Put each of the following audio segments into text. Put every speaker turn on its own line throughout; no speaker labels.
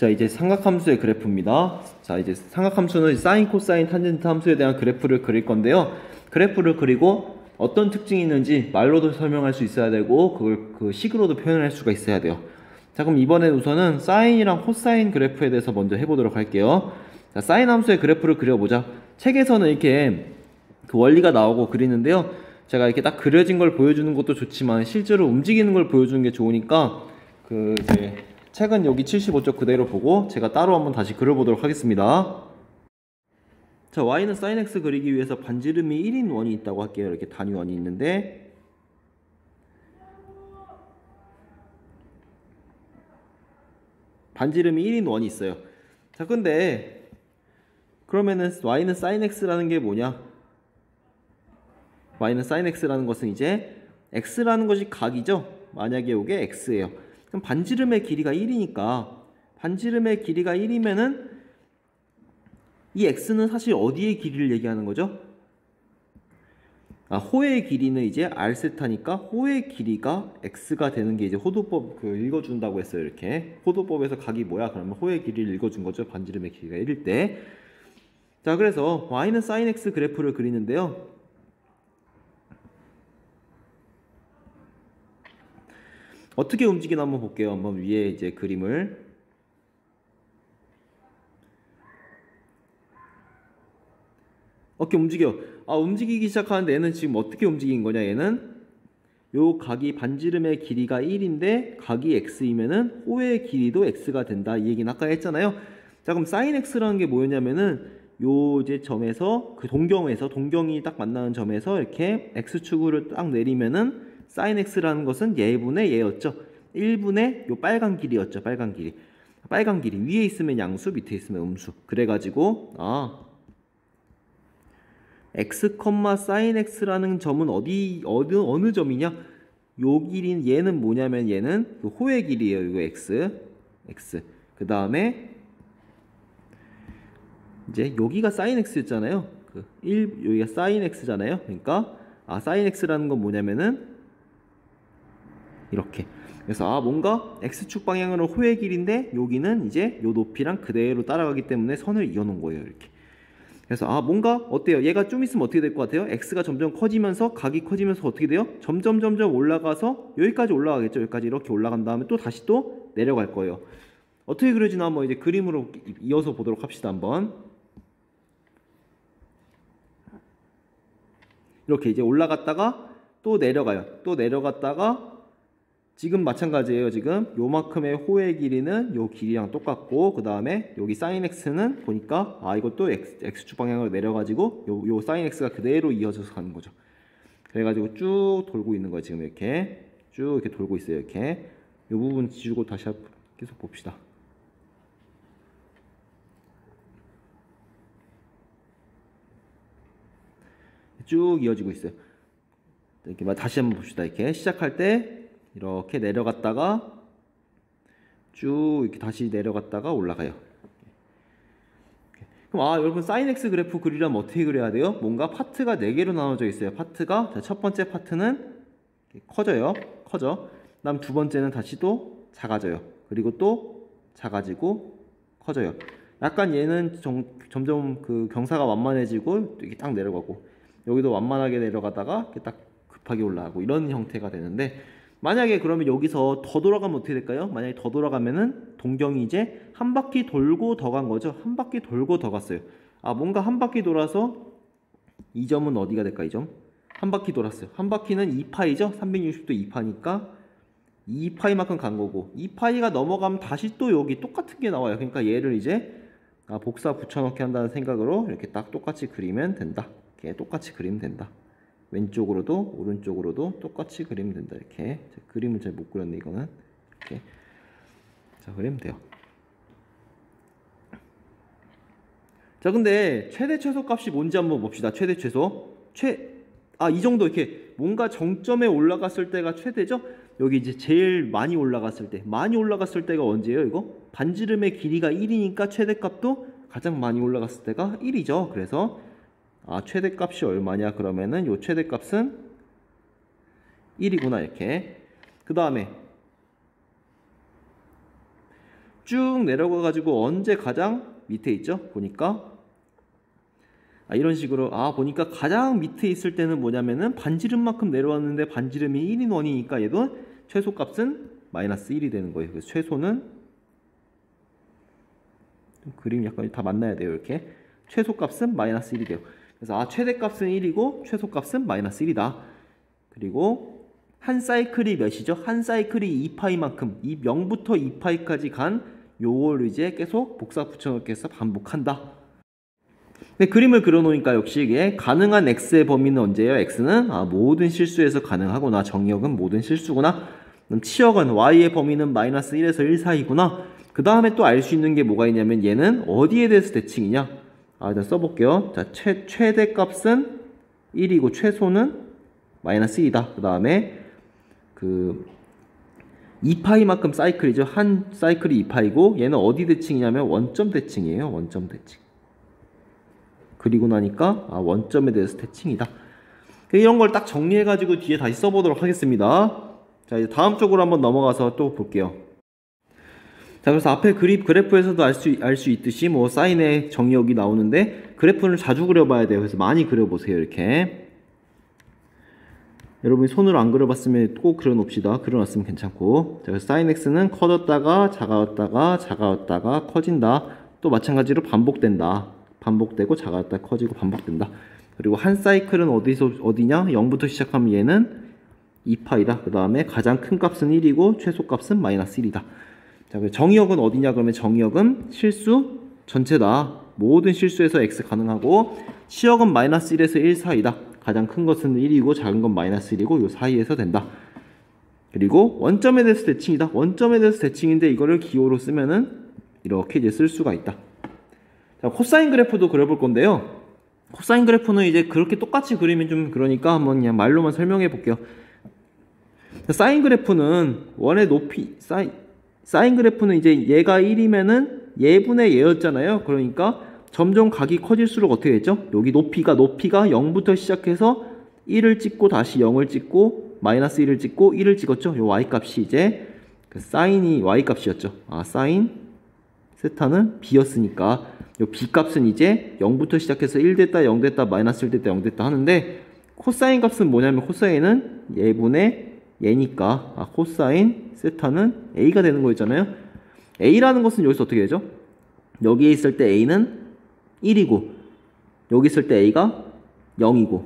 자, 이제 삼각함수의 그래프입니다. 자, 이제 삼각함수는 사인, 코사인, 탄젠트 함수에 대한 그래프를 그릴 건데요. 그래프를 그리고 어떤 특징이 있는지 말로도 설명할 수 있어야 되고 그걸 그 식으로도 표현할 수가 있어야 돼요. 자, 그럼 이번엔 우선은 사인이랑 코사인 그래프에 대해서 먼저 해보도록 할게요. 자, 사인 함수의 그래프를 그려보자. 책에서는 이렇게 그 원리가 나오고 그리는데요. 제가 이렇게 딱 그려진 걸 보여주는 것도 좋지만 실제로 움직이는 걸 보여주는 게 좋으니까 그 이제 책은 여기 75쪽 그대로 보고 제가 따로 한번 다시 그려보도록 하겠습니다. 자, y는 sin x 그리기 위해서 반지름이 1인 원이 있다고 할게요. 이렇게 단위 원이 있는데 반지름이 1인 원이 있어요. 자, 근데 그러면은 y는 sin x라는 게 뭐냐? y는 sin x라는 것은 이제 x라는 것이 각이죠. 만약에 이게 x예요. 그럼 반지름의 길이가 1이니까 반지름의 길이가 1이면은 이 x는 사실 어디의 길이를 얘기하는 거죠? 호의 길이는 이제 r세타니까 호의 길이가 x가 되는 게 이제 호도법 그 읽어준다고 했어요. 이렇게 호도법에서 각이 뭐야? 그러면 호의 길이를 읽어준 거죠. 반지름의 길이가 1일 때. 자, 그래서 y는 sin x 그래프를 그리는데요. 어떻게 움직이나 한번 볼게요. 한번 위에 이제 그림을. 어떻게 움직여? 움직이기 시작하는데 얘는 지금 어떻게 움직인 거냐? 얘는 요 각이 반지름의 길이가 1인데 각이 x이면은 호의 길이도 x가 된다. 이 얘기는 아까 했잖아요. 자, 그럼 sin x라는 게 뭐였냐면은 요 이제 점에서 그 동경이 딱 만나는 점에서 이렇게 x축으로 딱 내리면은 sin x라는 것은 얘분의 얘였죠. 1분의 요 빨간 길이였죠. 빨간 길이 위에 있으면 양수, 밑에 있으면 음수. 그래가지고 x, sin x라는 점은 어느 점이냐? 요 길이는 얘는 뭐냐면 얘는 그 호의 길이에요. 이거 x. 그 다음에 이제 여기가 sin x였잖아요. 여기가 sin x잖아요. 그러니까 sin x라는 건 뭐냐면은 이렇게. 그래서 뭔가 x축 방향으로 호의 길인데 여기는 이제 요 높이랑 그대로 따라가기 때문에 선을 이어놓은 거예요. 이렇게. 그래서 뭔가 어때요? 얘가 좀 있으면 어떻게 될 것 같아요? x가 점점 커지면서 각이 커지면서 어떻게 돼요? 점점 올라가서 여기까지 올라가겠죠. 여기까지 이렇게 올라간 다음에 또 다시 또 내려갈 거예요. 어떻게 그려지나 한번 이제 그림으로 이어서 보도록 합시다. 한번. 이렇게 이제 올라갔다가 또 내려가요. 또 내려갔다가 지금 마찬가지예요. 지금 요만큼의 호의 길이는 요 길이랑 똑같고 그 다음에 여기 sin x는 보니까 이것도 x축 방향으로 내려가지고 요 sin x가 그대로 이어져서 가는 거죠. 그래가지고 쭉 돌고 있는 거예요. 지금 이렇게 쭉 이렇게 돌고 있어요. 이렇게 요 부분 지우고 다시 계속 봅시다. 쭉 이어지고 있어요. 이렇게 다시 한번 봅시다. 이렇게 시작할 때 이렇게 내려갔다가 쭉 이렇게 다시 내려갔다가 올라가요. 그럼 여러분 sin x 그래프 그리려면 어떻게 그려야 돼요? 뭔가 파트가 4개로 나눠져 있어요. 파트가 첫 번째 파트는 커져요. 그다음 두 번째는 다시 또 작아져요. 그리고 또 작아지고 커져요. 약간 얘는 점점 그 경사가 완만해지고 이렇게 딱 내려가고 여기도 완만하게 내려가다가 이렇게 딱 급하게 올라가고 이런 형태가 되는데 만약에 그러면 여기서 더 돌아가면 어떻게 될까요? 만약에 더 돌아가면은 동경이 이제 한 바퀴 돌고 더 간 거죠. 한 바퀴 돌고 더 갔어요. 뭔가 한 바퀴 돌아서 이 점은 어디가 될까? 이 점? 한 바퀴 돌았어요. 한 바퀴는 2파이죠? 360도 2파니까 2파이만큼 간 거고 2파이가 넘어가면 다시 또 여기 똑같은 게 나와요. 그러니까 얘를 이제 복사 붙여넣기 한다는 생각으로 이렇게 딱 똑같이 그리면 된다. 이렇게 똑같이 그리면 된다. 왼쪽으로도 오른쪽으로도 똑같이 그리면 된다. 이렇게 그림을 잘 못 그렸네. 이거는 이렇게 그리면 돼요. 자, 근데 최대 최소 값이 뭔지 한번 봅시다. 최대 최소 이 정도 이렇게 뭔가 정점에 올라갔을 때가 최대죠. 여기 이제 제일 많이 올라갔을 때가 언제예요? 이거 반지름의 길이가 1이니까 최대값도 가장 많이 올라갔을 때가 1이죠. 그래서 최대값이 얼마냐? 그러면은 요 최대값은 1이구나. 이렇게. 그 다음에 쭉 내려가 가지고 언제 가장 밑에 있죠? 보니까 이런 식으로 보니까 가장 밑에 있을 때는 뭐냐면은 반지름만큼 내려왔는데 반지름이 1인 원이니까 얘도 최소값은 마이너스 1이 되는 거예요. 그래서 최소는 그림 약간 다 만나야 돼요. 이렇게 최소값은 마이너스 1이 돼요. 그래서 최대값은 1이고 최소값은 마이너스 1이다. 그리고 한 사이클이 몇이죠? 한 사이클이 2파이만큼 이 0부터 2파이까지 간 요걸 이제 계속 복사 붙여넣기 해서 반복한다. 근데 그림을 그려놓으니까 역시 이게 가능한 x의 범위는 언제예요? x는 모든 실수에서 가능하구나. 정의역은 모든 실수구나. 그럼 치역은 y의 범위는 마이너스 1에서 1 사이구나. 그 다음에 또 알 수 있는 게 뭐가 있냐면 얘는 어디에 대해서 대칭이냐? 일단 써볼게요. 자, 최대값은 1이고 최소는 마이너스 2다. 그 다음에 2파이만큼 사이클이죠. 한 사이클이 2파이고 얘는 어디 대칭이냐면 원점 대칭이에요. 원점 대칭. 그리고 나니까 원점에 대해서 대칭이다. 이런 걸 딱 정리해가지고 뒤에 다시 써보도록 하겠습니다. 자, 이제 다음 쪽으로 한번 넘어가서 또 볼게요. 자, 그래서 앞에 그래프에서도 알 수 있듯이 뭐 사인의 정의역이 나오는데 그래프를 자주 그려봐야 돼요. 그래서 많이 그려보세요. 이렇게. 여러분이 손으로 안 그려봤으면 꼭 그려놓읍시다. 그려놨으면 괜찮고. 자, 그래서 사인 x는 커졌다가 작아졌다가 작아졌다가 커진다. 또 마찬가지로 반복된다. 반복되고 작아졌다 커지고 반복된다. 그리고 한 사이클은 어디냐? 0부터 시작하면 얘는 2파이다. 그 다음에 가장 큰 값은 1이고 최소값은 마이너스 1이다. 자, 정의역은 어디냐? 그러면 정의역은 실수 전체다. 모든 실수에서 x 가능하고 치역은 마이너스 1에서 1 사이다. 가장 큰 것은 1이고 작은 건 마이너스 1이고 요 사이에서 된다. 그리고 원점에 대해서 대칭이다. 원점에 대해서 대칭인데 이거를 기호로 쓰면은 이렇게 이제 쓸 수가 있다. 자, 코사인 그래프도 그려볼 건데요. 코사인 그래프는 이제 그렇게 똑같이 그리면 좀 그러니까 한번 그냥 말로만 설명해 볼게요. 사인 그래프는 원의 높이, 사인 그래프는 이제 얘가 1이면은 얘분의 얘였잖아요. 그러니까 점점 각이 커질수록 어떻게 됐죠? 여기 높이가 0부터 시작해서 1을 찍고 다시 0을 찍고 마이너스 1을 찍고 1을 찍었죠. 요 y값이 이제 사인이 y값이었죠. 사인 세타는 b였으니까 요 b값은 이제 0부터 시작해서 1 됐다 0 됐다 마이너스 1 됐다 0 됐다 하는데 코사인 값은 뭐냐면 코사인은 얘분의 얘니까 코사인 세타는 a가 되는 거였잖아요. a라는 것은 여기서 어떻게 되죠? 여기에 있을 때 a는 1이고 여기 있을 때 a가 0이고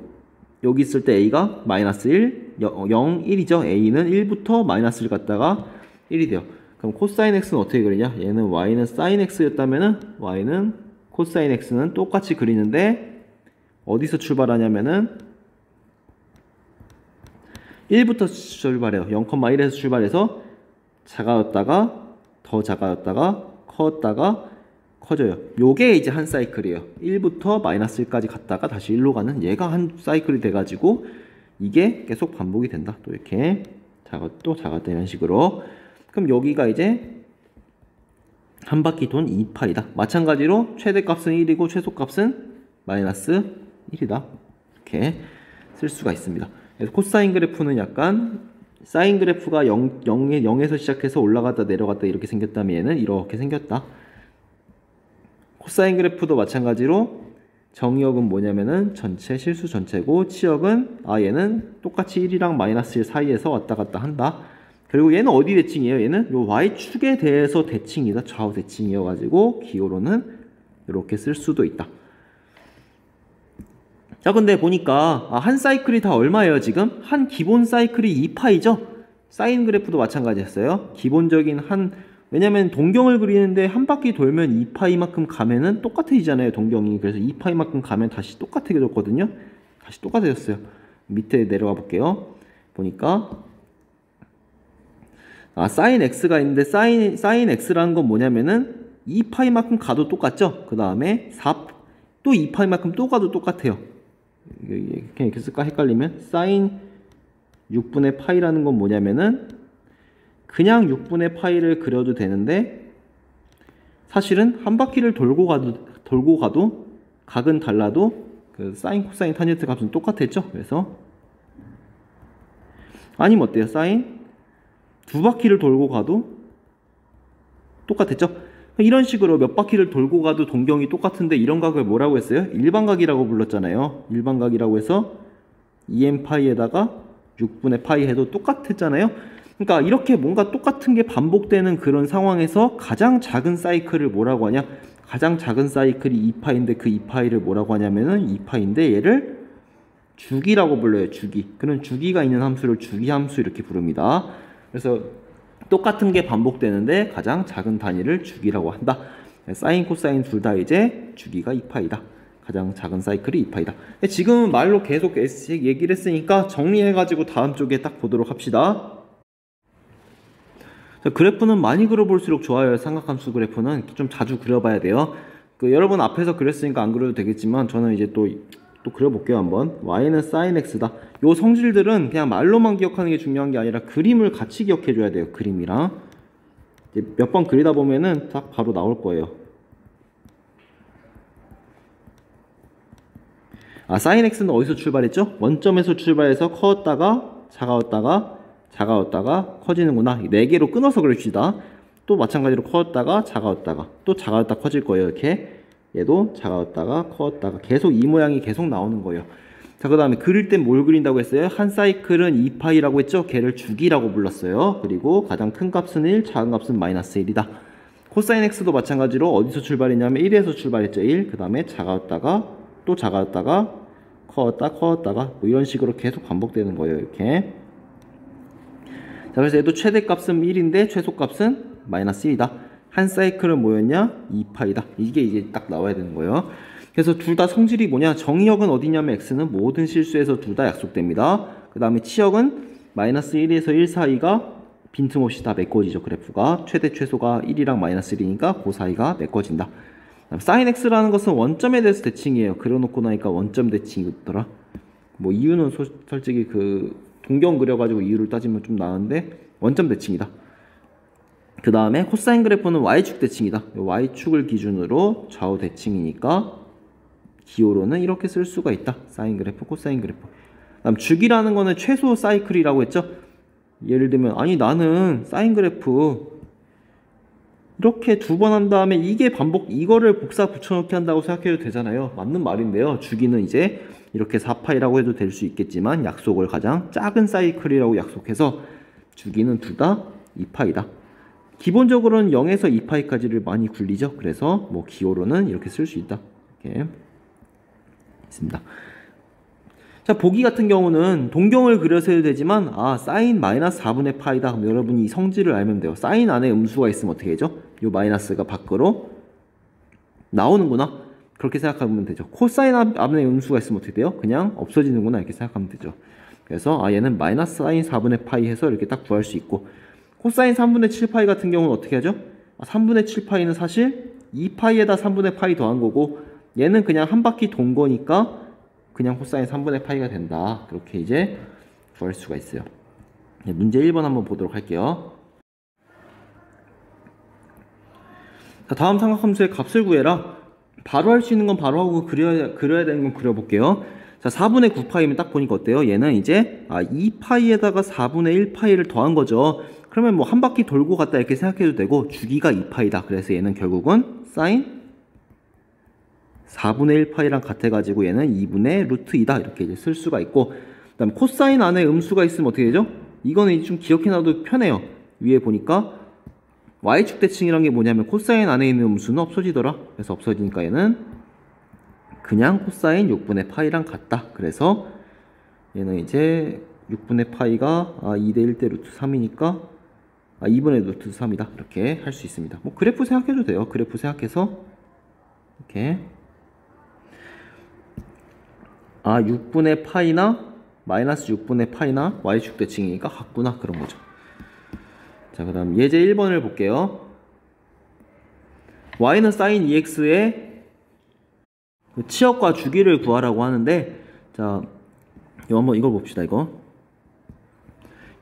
여기 있을 때 a가 마이너스 1, 0, 1이죠. a는 1부터 마이너스 1 갔다가 1이 돼요. 그럼 코사인 x는 어떻게 그리냐? 얘는 y는 사인 x였다면은 y는 코사인 x는 똑같이 그리는데 어디서 출발하냐면은 1부터 출발해요. 0,1에서 출발해서 작아졌다가 더 작아졌다가 커졌다가 커져요. 요게 이제 한 사이클이에요. 1부터 마이너스 1까지 갔다가 다시 1로 가는 얘가 한 사이클이 돼가지고 이게 계속 반복이 된다. 또 이렇게 또 작았다 이런 식으로. 그럼 여기가 이제 한 바퀴 돈 2파이다. 마찬가지로 최대값은 1이고 최소값은 마이너스 1이다. 이렇게 쓸 수가 있습니다. 그래서 코사인 그래프는 약간 사인 그래프가 0에서 시작해서 올라갔다 내려갔다 이렇게 생겼다면 얘는 이렇게 생겼다. 코사인 그래프도 마찬가지로 정의역은 뭐냐면은 전체 실수 전체고 치역은 얘는 똑같이 1이랑 마이너스 1 사이에서 왔다 갔다 한다. 그리고 얘는 어디 대칭이에요? 얘는 요 y축에 대해서 대칭이다. 좌우 대칭이어가지고 기호로는 이렇게 쓸 수도 있다. 자, 근데 보니까 한 사이클이 다 얼마예요? 지금 한 기본 사이클이 2파이죠. 사인 그래프도 마찬가지였어요. 기본적인 왜냐면 동경을 그리는데 한 바퀴 돌면 2파이만큼 가면은 똑같아지잖아요. 동경이. 그래서 2파이만큼 가면 다시 똑같아졌거든요. 다시 똑같아졌어요. 밑에 내려가 볼게요. 보니까 사인 x가 있는데 사인 x라는 건 뭐냐면은 2파이만큼 가도 똑같죠. 그 다음에 또 2파이만큼 또 가도 똑같아요. 그냥 이렇게 쓸까 헷갈리면 사인 6분의 파이라는 건 뭐냐면은 그냥 6분의 파이를 그려도 되는데 사실은 한 바퀴를 돌고 가도 각은 달라도 그 사인 코사인 탄젠트 값은 똑같았죠. 그래서 아니면 어때요? 사인 두 바퀴를 돌고 가도 똑같았죠? 이런 식으로 몇 바퀴를 돌고 가도 동경이 똑같은데 이런 각을 뭐라고 했어요? 일반각이라고 불렀잖아요. 일반각이라고 해서 2n파이에다가 6분의 파이 해도 똑같았잖아요. 그러니까 이렇게 뭔가 똑같은 게 반복되는 그런 상황에서 가장 작은 사이클을 뭐라고 하냐? 가장 작은 사이클이 2파인데 그 2파이를 뭐라고 하냐면은 2파인데 얘를 주기라고 불러요. 주기. 그런 주기가 있는 함수를 주기함수 이렇게 부릅니다. 그래서 똑같은 게 반복되는데 가장 작은 단위를 주기라고 한다. 사인, 코사인 둘 다 이제 주기가 2파이다. 가장 작은 사이클이 2파이다. 지금은 말로 계속 얘기를 했으니까 정리해가지고 다음 쪽에 딱 보도록 합시다. 자, 그래프는 많이 그려볼수록 좋아요. 삼각함수 그래프는 좀 자주 그려봐야 돼요. 여러분 앞에서 그렸으니까 안 그려도 되겠지만 저는 이제 또 그려볼게요. 한번. y는 sin x다. 요 성질들은 그냥 말로만 기억하는 게 중요한 게 아니라 그림을 같이 기억해 줘야 돼요. 그림이랑 몇 번 그리다 보면은 딱 바로 나올 거예요. sin x는 어디서 출발했죠? 원점에서 출발해서 커졌다가 작아졌다가 커지는구나. 4개로 끊어서 그립시다. 또 마찬가지로 커졌다가 작아졌다가 또 작아졌다 커질 거예요. 이렇게 얘도 작아졌다가 커졌다가 계속 이 모양이 계속 나오는 거예요. 자, 그 다음에 그릴 땐 뭘 그린다고 했어요? 한 사이클은 2파이라고 했죠? 걔를 주기라고 불렀어요. 그리고 가장 큰 값은 1, 작은 값은 마이너스 1이다. 코사인 x도 마찬가지로 어디서 출발했냐면 1에서 출발했죠. 1. 그 다음에 작아졌다가 또 작아졌다가 커졌다가 뭐 이런 식으로 계속 반복되는 거예요. 이렇게. 자, 그래서 얘도 최대값은 1인데 최소값은 마이너스 1이다. 한 사이클은 뭐였냐? 2파이다. 이게 이제 딱 나와야 되는 거예요. 그래서 둘 다 성질이 뭐냐? 정의역은 어디냐면 x는 모든 실수에서 둘 다 약속됩니다. 그 다음에 치역은 마이너스 1에서 1 사이가 빈틈없이 다 메꿔지죠. 그래프가 최대 최소가 1이랑 마이너스 1이니까 그 사이가 메꿔진다. sin x라는 것은 원점에 대해서 대칭이에요. 그려놓고 나니까 원점 대칭이더라. 뭐 이유는 솔직히 동경 그려가지고 이유를 따지면 좀 나은데 원점 대칭이다. 그 다음에 코사인 그래프는 y축 대칭이다. y축을 기준으로 좌우 대칭이니까 기호로는 이렇게 쓸 수가 있다. 사인 그래프, 코사인 그래프. 그다음 주기라는 거는 최소 사이클이라고 했죠. 예를 들면 아니 나는 사인 그래프 이렇게 2번 한 다음에 이게 이거를 복사 붙여넣기 한다고 생각해도 되잖아요. 맞는 말인데요. 주기는 이제 이렇게 4파이라고 해도 될 수 있겠지만 약속을 가장 작은 사이클이라고 약속해서 주기는 둘 다 2파이다. 기본적으로는 0에서 2파이까지를 많이 굴리죠. 그래서 뭐 기호로는 이렇게 쓸 수 있다. 이렇게 있습니다. 자, 보기 같은 경우는 동경을 그려서 해도 되지만 사인 마이너스 4분의 파이다. 그럼 여러분이 이 성질을 알면 돼요. 사인 안에 음수가 있으면 어떻게 되죠? 요 마이너스가 밖으로 나오는구나. 그렇게 생각하면 되죠. 코사인 안에 음수가 있으면 어떻게 돼요? 그냥 없어지는구나. 이렇게 생각하면 되죠. 그래서 얘는 마이너스 사인 4분의 파이 해서 이렇게 딱 구할 수 있고, 코사인 3분의 7파이 같은 경우는 어떻게 하죠? 3분의 7파이는 사실 2파이에다 3분의 파이 더한 거고, 얘는 그냥 한 바퀴 돈 거니까 그냥 코사인 3분의 파이가 된다. 그렇게 이제 구할 수가 있어요. 문제 1번 한번 보도록 할게요. 자, 다음 삼각함수의 값을 구해라. 바로 할 수 있는 건 바로 하고 그려야 되는 건 그려볼게요. 자, 4분의 9파이면 딱 보니까 어때요? 얘는 이제 2파이에다가 4분의 1파이를 더한 거죠. 그러면 뭐 한 바퀴 돌고 갔다 이렇게 생각해도 되고, 주기가 2파이다. 그래서 얘는 결국은 사인 4분의 1파이랑 같아가지고 얘는 2분의 루트 2다. 이렇게 이제 쓸 수가 있고, 그 다음에 코사인 안에 음수가 있으면 어떻게 되죠? 이거는 이제 좀 기억해놔도 편해요. 위에 보니까 y축 대칭이란 게 뭐냐면 코사인 안에 있는 음수는 없어지더라. 그래서 없어지니까 얘는 그냥 코사인 6분의 파이랑 같다. 그래서 얘는 이제 6분의 파이가 2대 1대 루트 3이니까 2분의 루트 3이다. 이렇게 할 수 있습니다. 뭐 그래프 생각해도 돼요. 그래프 생각해서 이렇게 6분의 파이나 마이너스 6분의 파이나 y축 대칭이니까 같구나. 그런 거죠. 자, 그 다음 예제 1번을 볼게요. y는 sin 2x의 치역과 주기를 구하라고 하는데, 자, 한번 이걸 봅시다.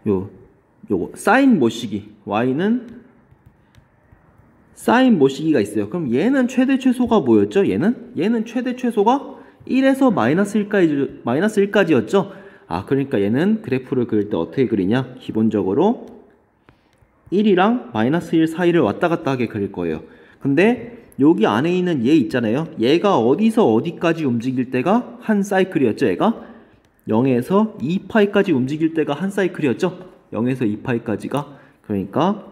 요거 sin 모시기, y는 sin 모시기가 있어요. 그럼 얘는 최대 최소가 뭐였죠? 얘는 최대 최소가 1에서 마이너스 1까지였죠? 그러니까 얘는 그래프를 그릴 때 어떻게 그리냐? 기본적으로 1이랑 마이너스 1 사이를 왔다 갔다 하게 그릴 거예요. 근데 여기 안에 있는 얘 있잖아요. 얘가 어디서 어디까지 움직일 때가 한 사이클이었죠. 얘가 0에서 2파이까지 움직일 때가 한 사이클이었죠. 0에서 2파이까지가. 그러니까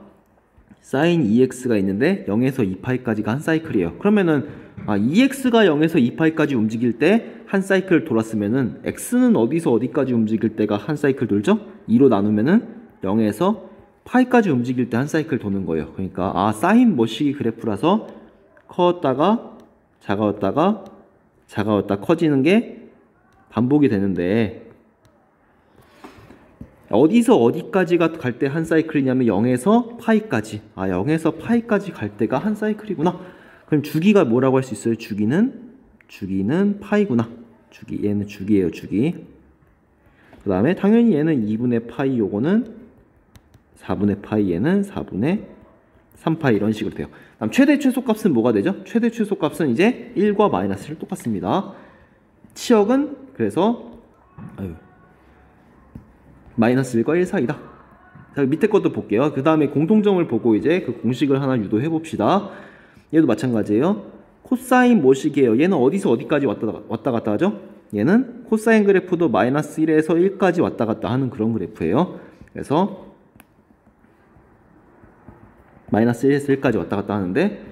sin 2x가 있는데 0에서 2파이까지가 한 사이클이에요. 그러면은 2x가 0에서 2파이까지 움직일 때 한 사이클 돌았으면은 x는 어디서 어디까지 움직일 때가 한 사이클 돌죠? 2로 나누면은 0에서 파이까지 움직일 때 한 사이클 도는 거예요. 그러니까 사인 모시기 그래프라서 커졌다가 작아졌다가 작아졌다 커지는 게 반복이 되는데 어디서 어디까지가 갈 때 한 사이클이냐면 0에서 파이까지. 0에서 파이까지 갈 때가 한 사이클이구나. 그럼 주기가 뭐라고 할 수 있어요? 주기는 파이구나. 얘는 주기예요, 주기. 그 다음에 당연히 얘는 2분의 파이, 요거는 4분의 파이, 얘는 4분의 3파이 이런 식으로 돼요. 다음 최대 최소값은 뭐가 되죠? 최대 최소값은 이제 1과 마이너스 1 똑같습니다. 치역은 그래서 마이너스 1과 1 사이다. 자, 밑에 것도 볼게요. 그 다음에 공통점을 보고 이제 그 공식을 하나 유도해 봅시다. 얘도 마찬가지예요. 코사인 모식이에요. 얘는 어디서 어디까지 왔다 갔다 하죠? 얘는 코사인 그래프도 마이너스 1에서 1까지 왔다 갔다 하는 그런 그래프예요. 그래서 마이너스 1에서 1까지 왔다 갔다 하는데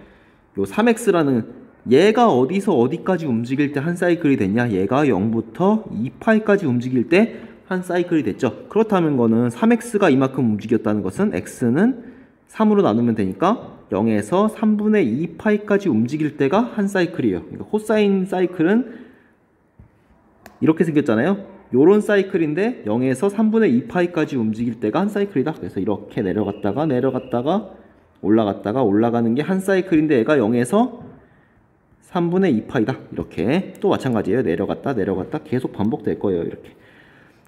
요 3x라는 얘가 어디서 어디까지 움직일 때 한 사이클이 됐냐? 얘가 0부터 2파이까지 움직일 때 한 사이클이 됐죠. 그렇다면 거는 3x가 이만큼 움직였다는 것은 x는 3으로 나누면 되니까 0에서 3분의 2파이까지 움직일 때가 한 사이클이에요. 그러니까 코사인 사이클은 이렇게 생겼잖아요. 요런 사이클인데 0에서 3분의 2파이까지 움직일 때가 한 사이클이다. 그래서 이렇게 내려갔다가 올라갔다가 올라가는 게 한 사이클인데 얘가 0에서 3분의 2파이다. 이렇게 또 마찬가지예요. 내려갔다 계속 반복될 거예요. 이렇게.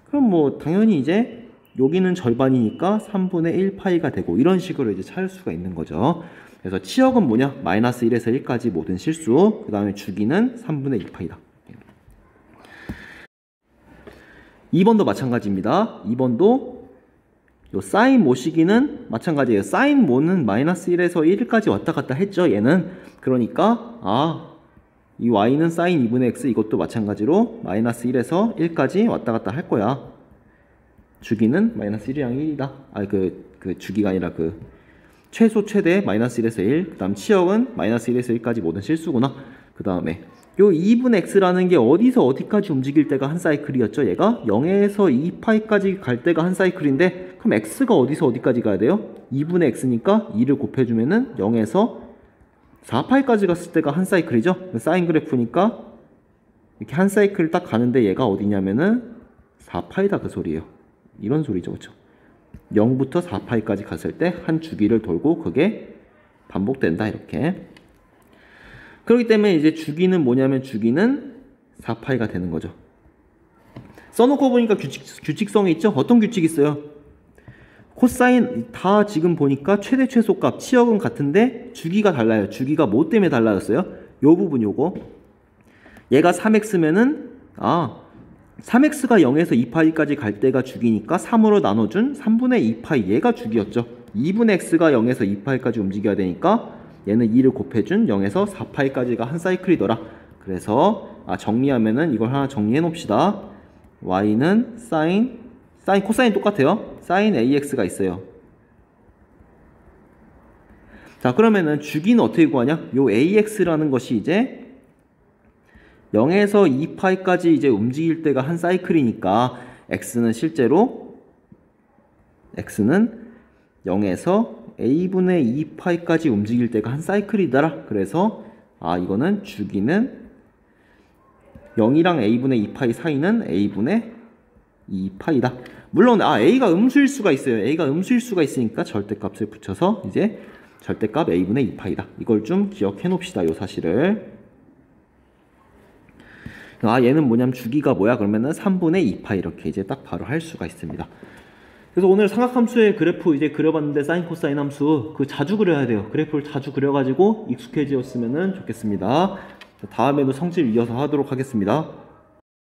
그럼 뭐 당연히 이제 여기는 절반이니까 3분의 1파이가 되고 이런 식으로 이제 찾을 수가 있는 거죠. 그래서 치역은 뭐냐? 마이너스 1에서 1까지 모든 실수. 그 다음에 주기는 3분의 2파이다. 2번도 마찬가지입니다. 2번도 요 사인 모시기는 마찬가지예요. 사인 모는 마이너스 1에서 1까지 왔다 갔다 했죠. 얘는. 그러니까 이 y는 사인 2분의 x 이것도 마찬가지로 마이너스 1에서 1까지 왔다 갔다 할 거야. 주기는 마이너스 1이랑 1이다. 그 주기가 아니라 그 최소 최대 마이너스 1에서 1. 그 다음 치역은 마이너스 1에서 1까지 모든 실수구나. 그 다음에 요 2분의 x라는 게 어디서 어디까지 움직일 때가 한 사이클이었죠. 얘가 0에서 2파이까지 갈 때가 한 사이클인데 그럼 x가 어디서 어디까지 가야 돼요? 2분의 x니까 2를 곱해주면은 0에서 4파이까지 갔을 때가 한 사이클이죠. 사인 그래프니까 이렇게 한 사이클 딱 가는데 얘가 어디냐면은 4파이다 그 소리예요. 이런 소리죠. 그렇죠? 0부터 4파이까지 갔을 때 한 주기를 돌고 그게 반복된다. 이렇게. 그렇기 때문에 이제 주기는 뭐냐면 주기는 4파이가 되는 거죠. 써놓고 보니까 규칙성이 있죠? 어떤 규칙이 있어요? 코사인 다 지금 보니까 최대 최소값 치역은 같은데 주기가 달라요. 주기가 뭐 때문에 달라졌어요? 요 부분 요거. 얘가 3x면은 3x가 0에서 2파이까지 갈 때가 주기니까 3으로 나눠준 3분의 2파이 얘가 주기였죠. 2분의 x가 0에서 2파이까지 움직여야 되니까 얘는 2를 곱해준 0에서 4파이까지가 한 사이클이더라. 그래서 정리하면은 이걸 하나 정리해 놓읍시다. y는 사인 코사인 똑같아요. 사인 ax가 있어요. 자, 그러면은 주기는 어떻게 구하냐? 요 ax라는 것이 이제 0에서 2파이까지 이제 움직일 때가 한 사이클이니까 x는 실제로 x는 0에서 a분의 2파이까지 움직일 때가 한 사이클이더라. 그래서 이거는 주기는 0이랑 a분의 2파이 사이는 a분의 2파이다. 물론 a가 음수일 수가 있어요. a가 음수일 수가 있으니까 절대값을 붙여서 이제 절대값 a분의 2파이다. 이걸 좀 기억해 놓읍시다. 요 사실을. 얘는 뭐냐면 주기가 뭐야? 그러면은 3분의 2파이 이렇게 이제 딱 바로 할 수가 있습니다. 그래서 오늘 삼각함수의 그래프 이제 그려봤는데 사인 코사인 함수 자주 그려야 돼요. 그래프를 자주 그려가지고 익숙해지었으면 좋겠습니다. 다음에도 성질 이어서 하도록 하겠습니다.